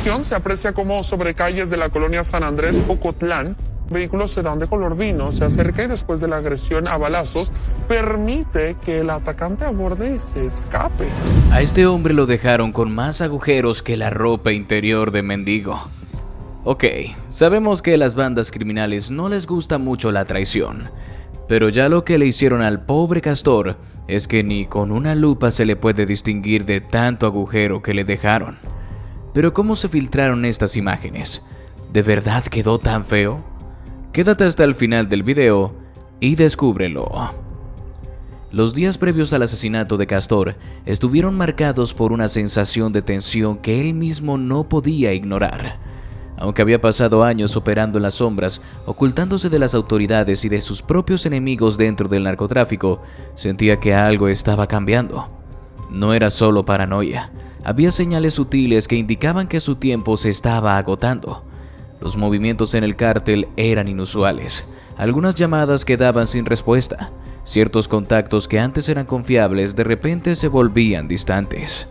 grabación se aprecia cómo sobre calles de la colonia San Andrés, Ocotlán, vehículo sedán de color vino se acerca y después de la agresión a balazos permite que el atacante aborde y se escape. A este hombre lo dejaron con más agujeros que la ropa interior de mendigo. Ok, sabemos que a las bandas criminales no les gusta mucho la traición, pero ya lo que le hicieron al pobre Castor es que ni con una lupa se le puede distinguir de tanto agujero que le dejaron. Pero ¿cómo se filtraron estas imágenes? ¿De verdad quedó tan feo? Quédate hasta el final del video y descúbrelo. Los días previos al asesinato de Castor estuvieron marcados por una sensación de tensión que él mismo no podía ignorar. Aunque había pasado años operando en las sombras, ocultándose de las autoridades y de sus propios enemigos dentro del narcotráfico, sentía que algo estaba cambiando. No era solo paranoia, había señales sutiles que indicaban que su tiempo se estaba agotando. Los movimientos en el cártel eran inusuales, algunas llamadas quedaban sin respuesta, ciertos contactos que antes eran confiables de repente se volvían distantes.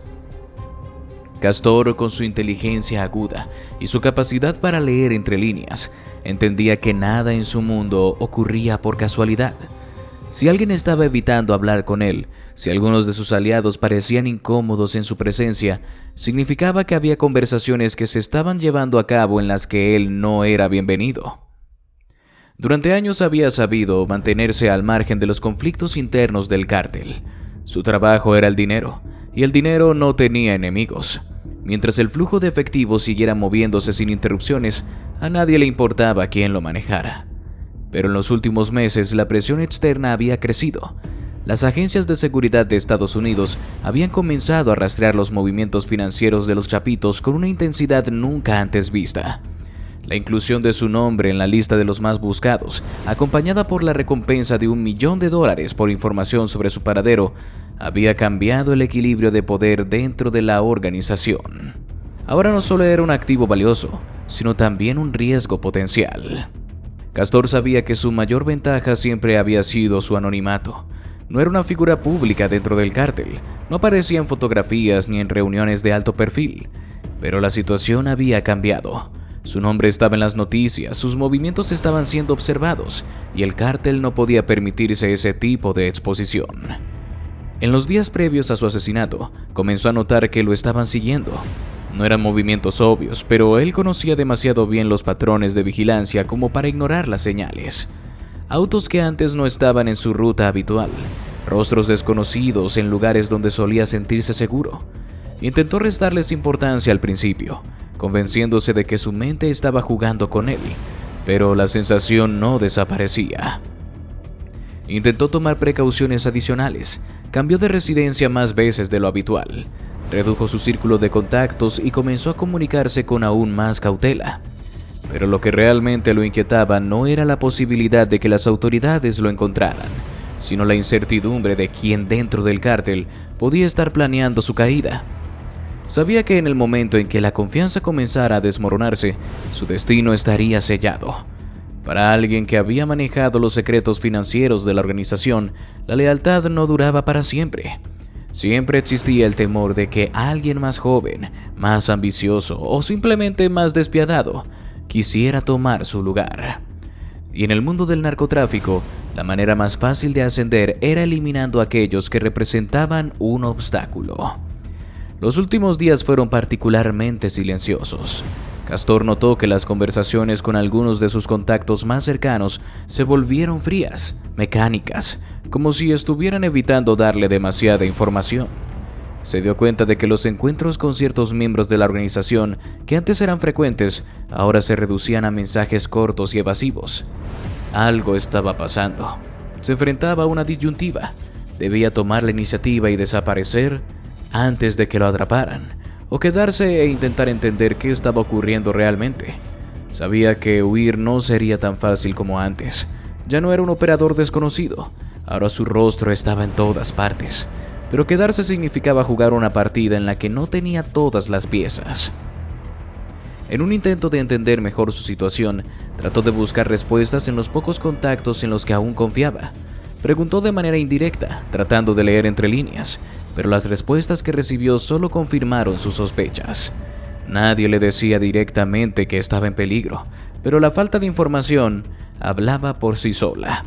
Castor, con su inteligencia aguda y su capacidad para leer entre líneas, entendía que nada en su mundo ocurría por casualidad. Si alguien estaba evitando hablar con él, si algunos de sus aliados parecían incómodos en su presencia, significaba que había conversaciones que se estaban llevando a cabo en las que él no era bienvenido. Durante años había sabido mantenerse al margen de los conflictos internos del cártel. Su trabajo era el dinero, y el dinero no tenía enemigos. Mientras el flujo de efectivo siguiera moviéndose sin interrupciones, a nadie le importaba quién lo manejara. Pero en los últimos meses la presión externa había crecido. Las agencias de seguridad de Estados Unidos habían comenzado a rastrear los movimientos financieros de los chapitos con una intensidad nunca antes vista. La inclusión de su nombre en la lista de los más buscados, acompañada por la recompensa de $1 millón por información sobre su paradero, había cambiado el equilibrio de poder dentro de la organización. Ahora no solo era un activo valioso, sino también un riesgo potencial. Castor sabía que su mayor ventaja siempre había sido su anonimato. No era una figura pública dentro del cártel, no aparecía en fotografías ni en reuniones de alto perfil, pero la situación había cambiado. Su nombre estaba en las noticias, sus movimientos estaban siendo observados, y el cártel no podía permitirse ese tipo de exposición. En los días previos a su asesinato, comenzó a notar que lo estaban siguiendo. No eran movimientos obvios, pero él conocía demasiado bien los patrones de vigilancia como para ignorar las señales. Autos que antes no estaban en su ruta habitual, rostros desconocidos en lugares donde solía sentirse seguro. Intentó restarles importancia al principio, convenciéndose de que su mente estaba jugando con él, pero la sensación no desaparecía. Intentó tomar precauciones adicionales, cambió de residencia más veces de lo habitual, redujo su círculo de contactos y comenzó a comunicarse con aún más cautela. Pero lo que realmente lo inquietaba no era la posibilidad de que las autoridades lo encontraran, sino la incertidumbre de quién dentro del cártel podía estar planeando su caída. Sabía que en el momento en que la confianza comenzara a desmoronarse, su destino estaría sellado. Para alguien que había manejado los secretos financieros de la organización, la lealtad no duraba para siempre. Siempre existía el temor de que alguien más joven, más ambicioso o simplemente más despiadado quisiera tomar su lugar. Y en el mundo del narcotráfico, la manera más fácil de ascender era eliminando a aquellos que representaban un obstáculo. Los últimos días fueron particularmente silenciosos. Castor notó que las conversaciones con algunos de sus contactos más cercanos se volvieron frías, mecánicas, como si estuvieran evitando darle demasiada información. Se dio cuenta de que los encuentros con ciertos miembros de la organización, que antes eran frecuentes, ahora se reducían a mensajes cortos y evasivos. Algo estaba pasando. Se enfrentaba a una disyuntiva. Debía tomar la iniciativa y desaparecer antes de que lo atraparan, o quedarse e intentar entender qué estaba ocurriendo realmente. Sabía que huir no sería tan fácil como antes. Ya no era un operador desconocido, ahora su rostro estaba en todas partes. Pero quedarse significaba jugar una partida en la que no tenía todas las piezas. En un intento de entender mejor su situación, trató de buscar respuestas en los pocos contactos en los que aún confiaba. Preguntó de manera indirecta, tratando de leer entre líneas, pero las respuestas que recibió solo confirmaron sus sospechas. Nadie le decía directamente que estaba en peligro, pero la falta de información hablaba por sí sola.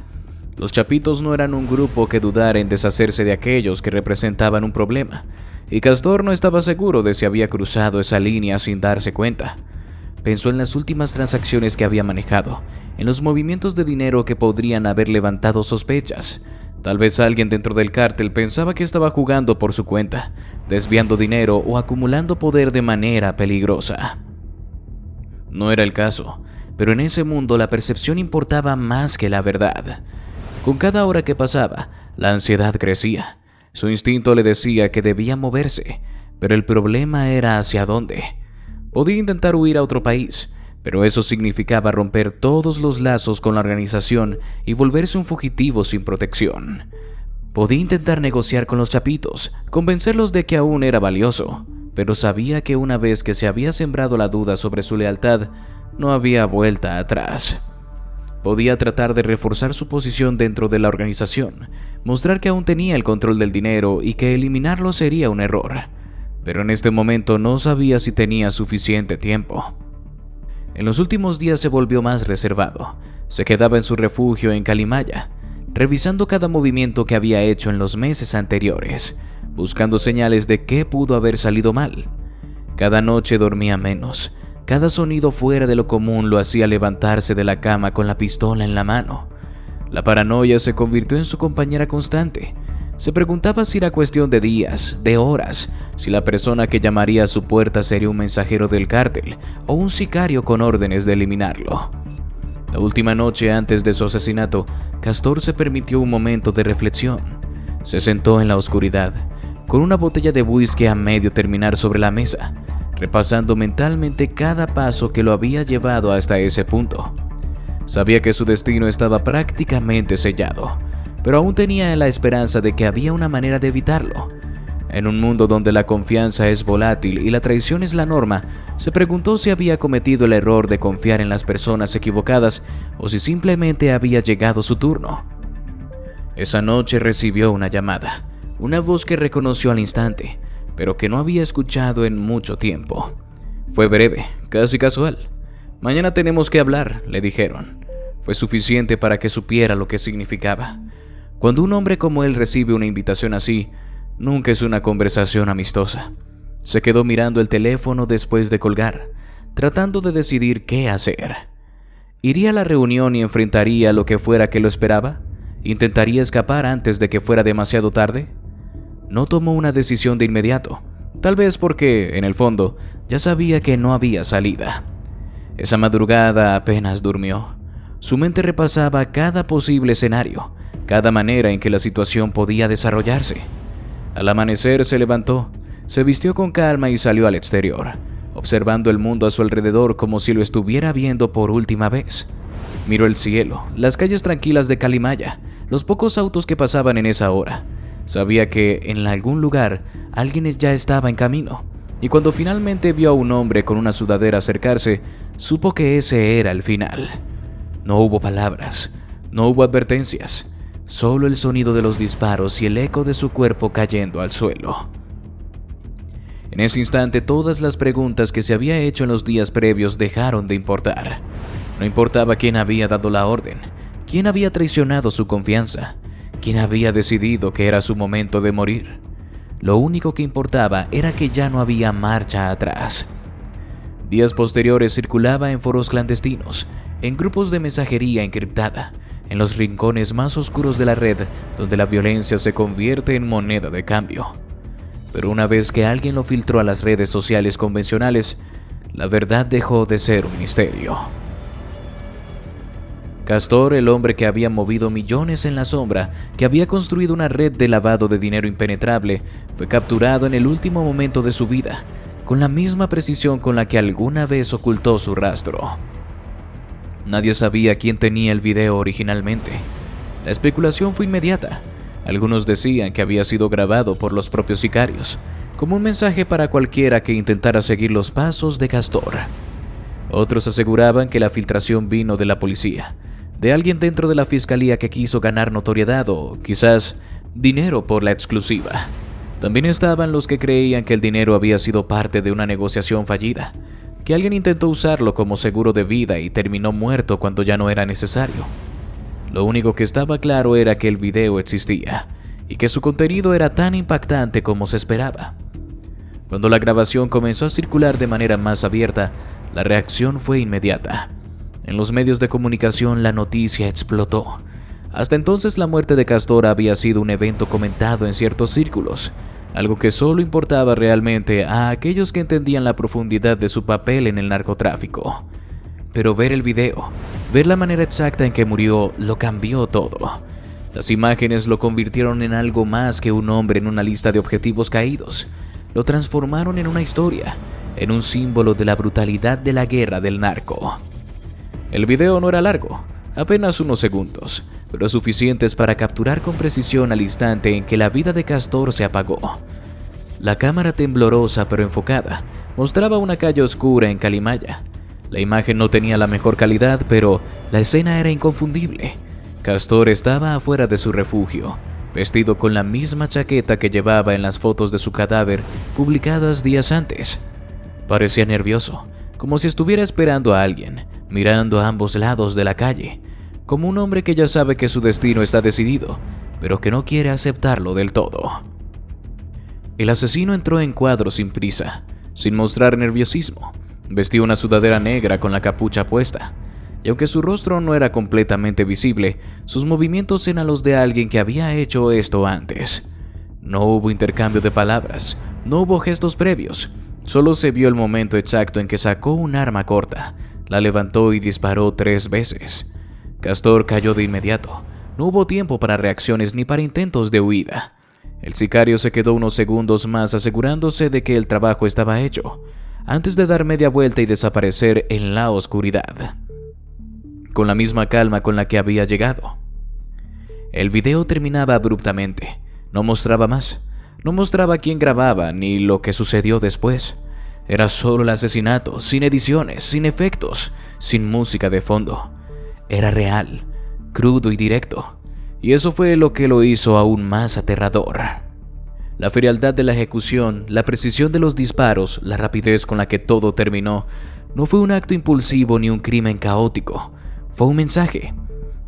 Los Chapitos no eran un grupo que dudara en deshacerse de aquellos que representaban un problema, y Castor no estaba seguro de si había cruzado esa línea sin darse cuenta. Pensó en las últimas transacciones que había manejado, en los movimientos de dinero que podrían haber levantado sospechas. Tal vez alguien dentro del cártel pensaba que estaba jugando por su cuenta, desviando dinero o acumulando poder de manera peligrosa. No era el caso, pero en ese mundo la percepción importaba más que la verdad. Con cada hora que pasaba, la ansiedad crecía. Su instinto le decía que debía moverse, pero el problema era hacia dónde. Podía intentar huir a otro país, pero eso significaba romper todos los lazos con la organización y volverse un fugitivo sin protección. Podía intentar negociar con los Chapitos, convencerlos de que aún era valioso, pero sabía que una vez que se había sembrado la duda sobre su lealtad, no había vuelta atrás. Podía tratar de reforzar su posición dentro de la organización, mostrar que aún tenía el control del dinero y que eliminarlo sería un error, pero en este momento no sabía si tenía suficiente tiempo. En los últimos días se volvió más reservado. Se quedaba en su refugio en Calimaya, revisando cada movimiento que había hecho en los meses anteriores, buscando señales de qué pudo haber salido mal. Cada noche dormía menos. Cada sonido fuera de lo común lo hacía levantarse de la cama con la pistola en la mano. La paranoia se convirtió en su compañera constante. Se preguntaba si era cuestión de días, de horas, si la persona que llamaría a su puerta sería un mensajero del cártel o un sicario con órdenes de eliminarlo. La última noche antes de su asesinato, Castor se permitió un momento de reflexión. Se sentó en la oscuridad, con una botella de whisky a medio terminar sobre la mesa, repasando mentalmente cada paso que lo había llevado hasta ese punto. Sabía que su destino estaba prácticamente sellado, pero aún tenía la esperanza de que había una manera de evitarlo. En un mundo donde la confianza es volátil y la traición es la norma, se preguntó si había cometido el error de confiar en las personas equivocadas o si simplemente había llegado su turno. Esa noche recibió una llamada, una voz que reconoció al instante, pero que no había escuchado en mucho tiempo. Fue breve, casi casual. «Mañana tenemos que hablar», le dijeron. Fue suficiente para que supiera lo que significaba. Cuando un hombre como él recibe una invitación así, nunca es una conversación amistosa. Se quedó mirando el teléfono después de colgar, tratando de decidir qué hacer. ¿Iría a la reunión y enfrentaría lo que fuera que lo esperaba? ¿Intentaría escapar antes de que fuera demasiado tarde? No tomó una decisión de inmediato, tal vez porque, en el fondo, ya sabía que no había salida. Esa madrugada apenas durmió. Su mente repasaba cada posible escenario, cada manera en que la situación podía desarrollarse. Al amanecer se levantó, se vistió con calma y salió al exterior, observando el mundo a su alrededor como si lo estuviera viendo por última vez. Miró el cielo, las calles tranquilas de Calimaya, los pocos autos que pasaban en esa hora. Sabía que en algún lugar alguien ya estaba en camino, y cuando finalmente vio a un hombre con una sudadera acercarse, supo que ese era el final. No hubo palabras, no hubo advertencias, solo el sonido de los disparos y el eco de su cuerpo cayendo al suelo. En ese instante, todas las preguntas que se había hecho en los días previos dejaron de importar. No importaba quién había dado la orden, quién había traicionado su confianza, quién había decidido que era su momento de morir. Lo único que importaba era que ya no había marcha atrás. Días posteriores circulaba en foros clandestinos, en grupos de mensajería encriptada, en los rincones más oscuros de la red, donde la violencia se convierte en moneda de cambio. Pero una vez que alguien lo filtró a las redes sociales convencionales, la verdad dejó de ser un misterio. Castor, el hombre que había movido millones en la sombra, que había construido una red de lavado de dinero impenetrable, fue capturado en el último momento de su vida, con la misma precisión con la que alguna vez ocultó su rastro. Nadie sabía quién tenía el video originalmente. La especulación fue inmediata. Algunos decían que había sido grabado por los propios sicarios, como un mensaje para cualquiera que intentara seguir los pasos de Castor. Otros aseguraban que la filtración vino de la policía, de alguien dentro de la fiscalía que quiso ganar notoriedad o, quizás, dinero por la exclusiva. También estaban los que creían que el dinero había sido parte de una negociación fallida, que alguien intentó usarlo como seguro de vida y terminó muerto cuando ya no era necesario. Lo único que estaba claro era que el video existía y que su contenido era tan impactante como se esperaba. Cuando la grabación comenzó a circular de manera más abierta, la reacción fue inmediata. En los medios de comunicación la noticia explotó. Hasta entonces la muerte de Castor había sido un evento comentado en ciertos círculos, algo que solo importaba realmente a aquellos que entendían la profundidad de su papel en el narcotráfico. Pero ver el video, ver la manera exacta en que murió, lo cambió todo. Las imágenes lo convirtieron en algo más que un hombre en una lista de objetivos caídos. Lo transformaron en una historia, en un símbolo de la brutalidad de la guerra del narco. El video no era largo, apenas unos segundos, pero suficientes para capturar con precisión al instante en que la vida de Castor se apagó. La cámara temblorosa pero enfocada mostraba una calle oscura en Calimaya. La imagen no tenía la mejor calidad, pero la escena era inconfundible. Castor estaba afuera de su refugio, vestido con la misma chaqueta que llevaba en las fotos de su cadáver publicadas días antes. Parecía nervioso, como si estuviera esperando a alguien, mirando a ambos lados de la calle, como un hombre que ya sabe que su destino está decidido, pero que no quiere aceptarlo del todo. El asesino entró en cuadro sin prisa, sin mostrar nerviosismo. Vestía una sudadera negra con la capucha puesta, y aunque su rostro no era completamente visible, sus movimientos eran los de alguien que había hecho esto antes. No hubo intercambio de palabras, no hubo gestos previos, solo se vio el momento exacto en que sacó un arma corta, la levantó y disparó 3 veces. Castor cayó de inmediato. No hubo tiempo para reacciones ni para intentos de huida. El sicario se quedó unos segundos más asegurándose de que el trabajo estaba hecho, antes de dar media vuelta y desaparecer en la oscuridad, con la misma calma con la que había llegado. El video terminaba abruptamente. No mostraba más. No mostraba quién grababa ni lo que sucedió después. Era solo el asesinato, sin ediciones, sin efectos, sin música de fondo. Era real, crudo y directo, y eso fue lo que lo hizo aún más aterrador. La frialdad de la ejecución, la precisión de los disparos, la rapidez con la que todo terminó, no fue un acto impulsivo ni un crimen caótico, fue un mensaje.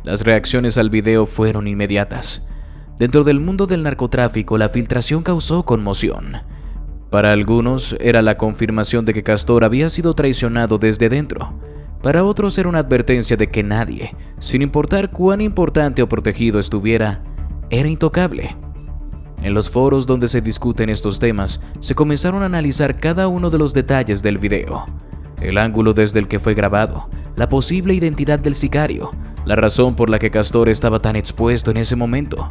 Las reacciones al video fueron inmediatas. Dentro del mundo del narcotráfico, la filtración causó conmoción. Para algunos era la confirmación de que Castor había sido traicionado desde dentro. Para otros era una advertencia de que nadie, sin importar cuán importante o protegido estuviera, era intocable. En los foros donde se discuten estos temas, se comenzaron a analizar cada uno de los detalles del video. El ángulo desde el que fue grabado, la posible identidad del sicario, la razón por la que Castor estaba tan expuesto en ese momento.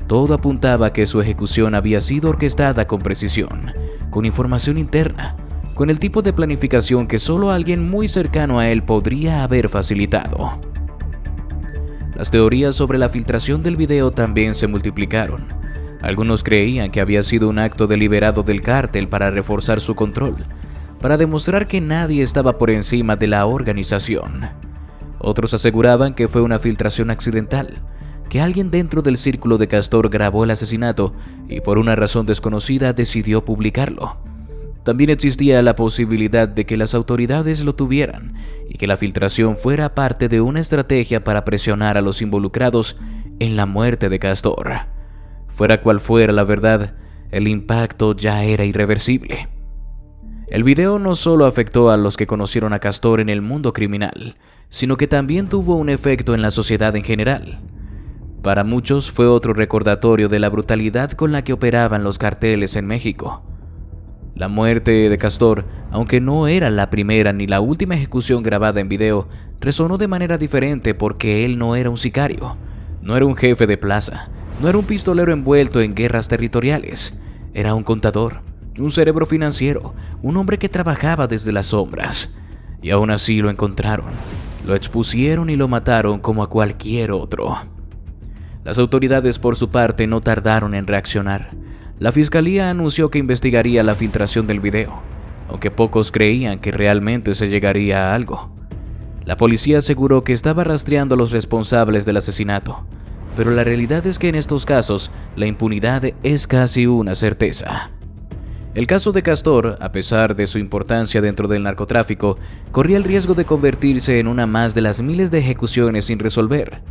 Todo apuntaba a que su ejecución había sido orquestada con precisión, con información interna, con el tipo de planificación que solo alguien muy cercano a él podría haber facilitado. Las teorías sobre la filtración del video también se multiplicaron. Algunos creían que había sido un acto deliberado del cártel para reforzar su control, para demostrar que nadie estaba por encima de la organización. Otros aseguraban que fue una filtración accidental, que alguien dentro del círculo de Castor grabó el asesinato y por una razón desconocida decidió publicarlo. También existía la posibilidad de que las autoridades lo tuvieran y que la filtración fuera parte de una estrategia para presionar a los involucrados en la muerte de Castor. Fuera cual fuera la verdad, el impacto ya era irreversible. El video no solo afectó a los que conocieron a Castor en el mundo criminal, sino que también tuvo un efecto en la sociedad en general. Para muchos fue otro recordatorio de la brutalidad con la que operaban los carteles en México. La muerte de Castor, aunque no era la primera ni la última ejecución grabada en video, resonó de manera diferente porque él no era un sicario, no era un jefe de plaza, no era un pistolero envuelto en guerras territoriales, era un contador, un cerebro financiero, un hombre que trabajaba desde las sombras. Y aún así lo encontraron, lo expusieron y lo mataron como a cualquier otro. Las autoridades por su parte no tardaron en reaccionar. La fiscalía anunció que investigaría la filtración del video, aunque pocos creían que realmente se llegaría a algo. La policía aseguró que estaba rastreando a los responsables del asesinato, pero la realidad es que en estos casos la impunidad es casi una certeza. El caso de Castor, a pesar de su importancia dentro del narcotráfico, corría el riesgo de convertirse en una más de las miles de ejecuciones sin resolver.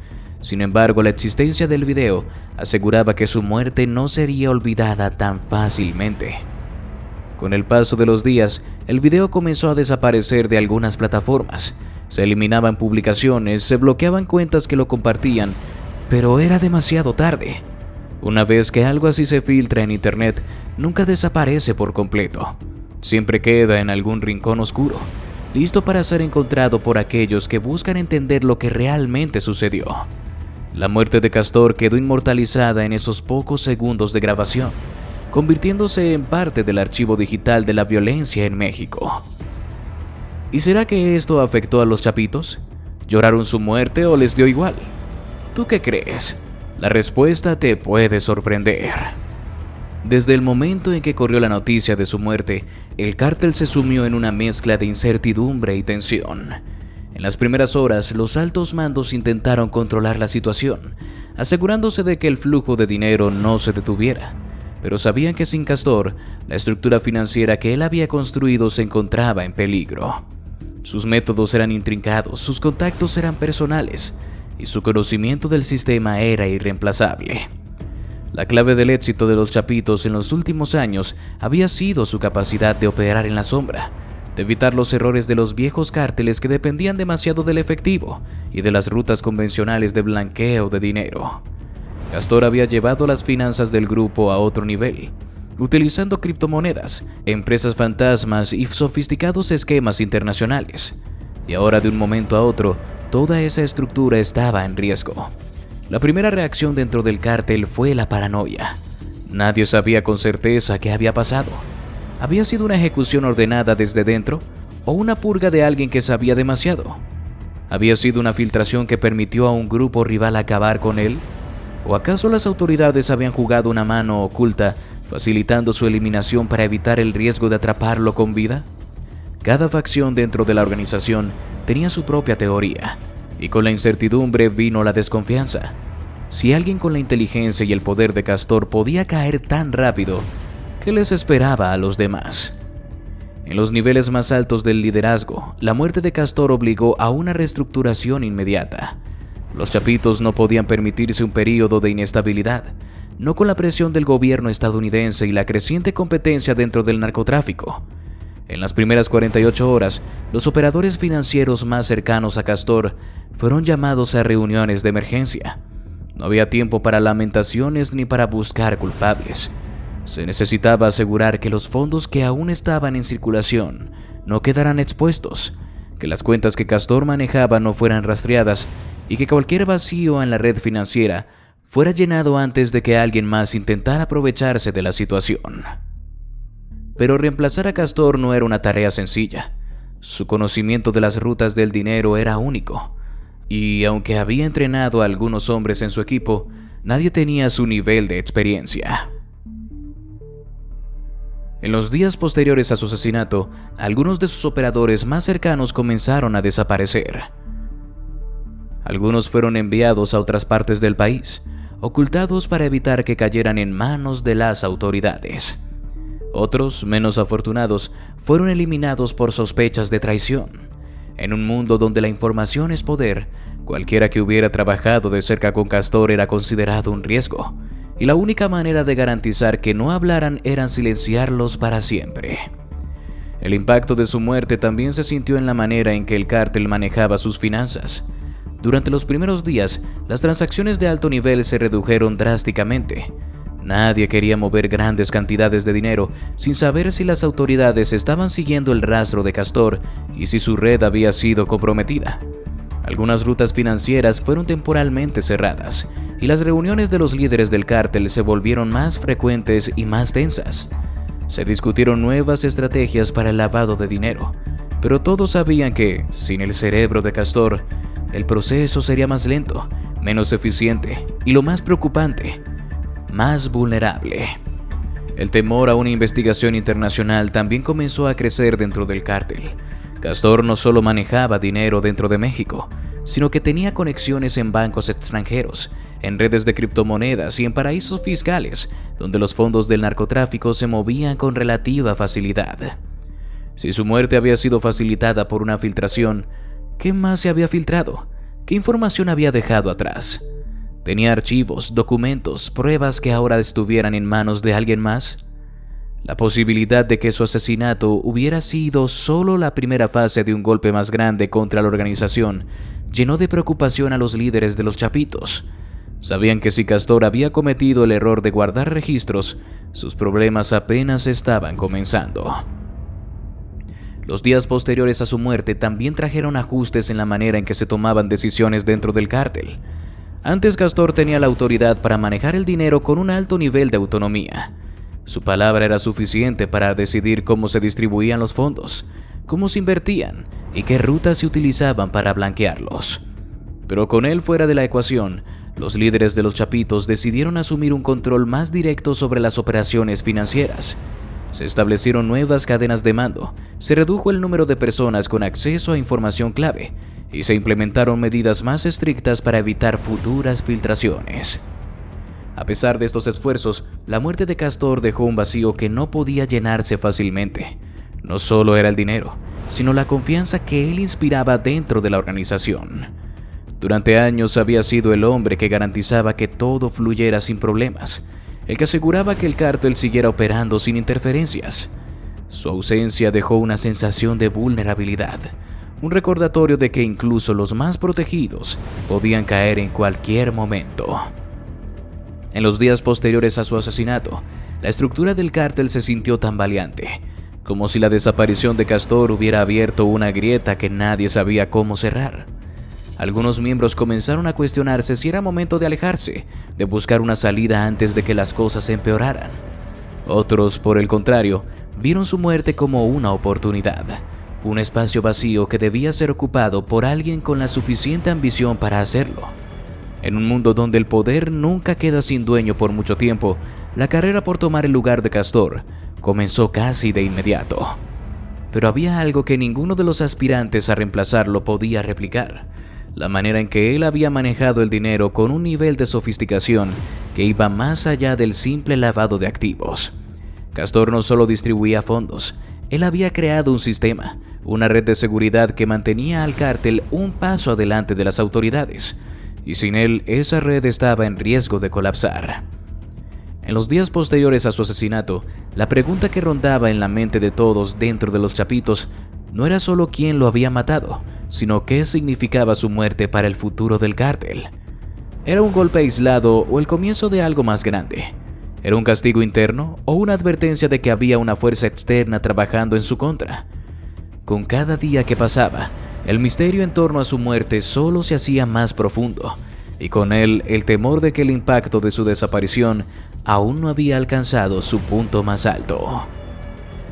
Sin embargo, la existencia del video aseguraba que su muerte no sería olvidada tan fácilmente. Con el paso de los días, el video comenzó a desaparecer de algunas plataformas. Se eliminaban publicaciones, se bloqueaban cuentas que lo compartían, pero era demasiado tarde. Una vez que algo así se filtra en internet, nunca desaparece por completo. Siempre queda en algún rincón oscuro, listo para ser encontrado por aquellos que buscan entender lo que realmente sucedió. La muerte de Castor quedó inmortalizada en esos pocos segundos de grabación, convirtiéndose en parte del archivo digital de la violencia en México. ¿Y será que esto afectó a los chapitos? ¿Lloraron su muerte o les dio igual? ¿Tú qué crees? La respuesta te puede sorprender. Desde el momento en que corrió la noticia de su muerte, el cártel se sumió en una mezcla de incertidumbre y tensión. En las primeras horas, los altos mandos intentaron controlar la situación, asegurándose de que el flujo de dinero no se detuviera. Pero sabían que sin Castor, la estructura financiera que él había construido se encontraba en peligro. Sus métodos eran intrincados, sus contactos eran personales, y su conocimiento del sistema era irreemplazable. La clave del éxito de los chapitos en los últimos años había sido su capacidad de operar en la sombra, de evitar los errores de los viejos cárteles que dependían demasiado del efectivo y de las rutas convencionales de blanqueo de dinero. Castor había llevado las finanzas del grupo a otro nivel, utilizando criptomonedas, empresas fantasmas y sofisticados esquemas internacionales. Y ahora, de un momento a otro, toda esa estructura estaba en riesgo. La primera reacción dentro del cártel fue la paranoia. Nadie sabía con certeza qué había pasado. ¿Había sido una ejecución ordenada desde dentro o una purga de alguien que sabía demasiado? ¿Había sido una filtración que permitió a un grupo rival acabar con él? ¿O acaso las autoridades habían jugado una mano oculta, facilitando su eliminación para evitar el riesgo de atraparlo con vida? Cada facción dentro de la organización tenía su propia teoría, y con la incertidumbre vino la desconfianza. Si alguien con la inteligencia y el poder de Castor podía caer tan rápido, ¿qué les esperaba a los demás? En los niveles más altos del liderazgo, la muerte de Castor obligó a una reestructuración inmediata. Los chapitos no podían permitirse un período de inestabilidad, no con la presión del gobierno estadounidense y la creciente competencia dentro del narcotráfico. En las primeras 48 horas, los operadores financieros más cercanos a Castor fueron llamados a reuniones de emergencia. No había tiempo para lamentaciones ni para buscar culpables. Se necesitaba asegurar que los fondos que aún estaban en circulación no quedaran expuestos, que las cuentas que Castor manejaba no fueran rastreadas y que cualquier vacío en la red financiera fuera llenado antes de que alguien más intentara aprovecharse de la situación. Pero reemplazar a Castor no era una tarea sencilla. Su conocimiento de las rutas del dinero era único, y aunque había entrenado a algunos hombres en su equipo, nadie tenía su nivel de experiencia. En los días posteriores a su asesinato, algunos de sus operadores más cercanos comenzaron a desaparecer. Algunos fueron enviados a otras partes del país, ocultados para evitar que cayeran en manos de las autoridades. Otros, menos afortunados, fueron eliminados por sospechas de traición. En un mundo donde la información es poder, cualquiera que hubiera trabajado de cerca con Castor era considerado un riesgo, y la única manera de garantizar que no hablaran era silenciarlos para siempre. El impacto de su muerte también se sintió en la manera en que el cártel manejaba sus finanzas. Durante los primeros días, las transacciones de alto nivel se redujeron drásticamente. Nadie quería mover grandes cantidades de dinero sin saber si las autoridades estaban siguiendo el rastro de Castor y si su red había sido comprometida. Algunas rutas financieras fueron temporalmente cerradas y las reuniones de los líderes del cártel se volvieron más frecuentes y más tensas. Se discutieron nuevas estrategias para el lavado de dinero, pero todos sabían que, sin el cerebro de Castor, el proceso sería más lento, menos eficiente y, lo más preocupante, más vulnerable. El temor a una investigación internacional también comenzó a crecer dentro del cártel. Castor no solo manejaba dinero dentro de México, sino que tenía conexiones en bancos extranjeros, en redes de criptomonedas y en paraísos fiscales, donde los fondos del narcotráfico se movían con relativa facilidad. Si su muerte había sido facilitada por una filtración, ¿qué más se había filtrado? ¿Qué información había dejado atrás? ¿Tenía archivos, documentos, pruebas que ahora estuvieran en manos de alguien más? La posibilidad de que su asesinato hubiera sido solo la primera fase de un golpe más grande contra la organización llenó de preocupación a los líderes de los Chapitos. Sabían que si Castor había cometido el error de guardar registros, sus problemas apenas estaban comenzando. Los días posteriores a su muerte también trajeron ajustes en la manera en que se tomaban decisiones dentro del cártel. Antes Castor tenía la autoridad para manejar el dinero con un alto nivel de autonomía. Su palabra era suficiente para decidir cómo se distribuían los fondos, cómo se invertían y qué rutas se utilizaban para blanquearlos. Pero con él fuera de la ecuación, los líderes de los Chapitos decidieron asumir un control más directo sobre las operaciones financieras. Se establecieron nuevas cadenas de mando, se redujo el número de personas con acceso a información clave y se implementaron medidas más estrictas para evitar futuras filtraciones. A pesar de estos esfuerzos, la muerte de Castor dejó un vacío que no podía llenarse fácilmente. No solo era el dinero, sino la confianza que él inspiraba dentro de la organización. Durante años había sido el hombre que garantizaba que todo fluyera sin problemas, el que aseguraba que el cártel siguiera operando sin interferencias. Su ausencia dejó una sensación de vulnerabilidad, un recordatorio de que incluso los más protegidos podían caer en cualquier momento. En los días posteriores a su asesinato, la estructura del cártel se sintió tambaleante, como si la desaparición de Castor hubiera abierto una grieta que nadie sabía cómo cerrar. Algunos miembros comenzaron a cuestionarse si era momento de alejarse, de buscar una salida antes de que las cosas empeoraran. Otros, por el contrario, vieron su muerte como una oportunidad, un espacio vacío que debía ser ocupado por alguien con la suficiente ambición para hacerlo. En un mundo donde el poder nunca queda sin dueño por mucho tiempo, la carrera por tomar el lugar de Castor comenzó casi de inmediato. Pero había algo que ninguno de los aspirantes a reemplazarlo podía replicar: la manera en que él había manejado el dinero con un nivel de sofisticación que iba más allá del simple lavado de activos. Castor no solo distribuía fondos, él había creado un sistema, una red de seguridad que mantenía al cártel un paso adelante de las autoridades, y sin él esa red estaba en riesgo de colapsar. En los días posteriores a su asesinato, la pregunta que rondaba en la mente de todos dentro de los Chapitos no era solo quién lo había matado, sino qué significaba su muerte para el futuro del cártel. ¿Era un golpe aislado o el comienzo de algo más grande? ¿Era un castigo interno o una advertencia de que había una fuerza externa trabajando en su contra? Con cada día que pasaba, el misterio en torno a su muerte solo se hacía más profundo, y con él el temor de que el impacto de su desaparición aún no había alcanzado su punto más alto.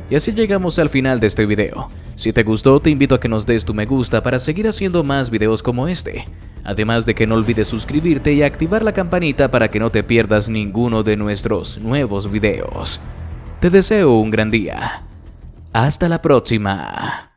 Y así llegamos al final de este video. Si te gustó, te invito a que nos des tu me gusta para seguir haciendo más videos como este. Además de que no olvides suscribirte y activar la campanita para que no te pierdas ninguno de nuestros nuevos videos. Te deseo un gran día. Hasta la próxima.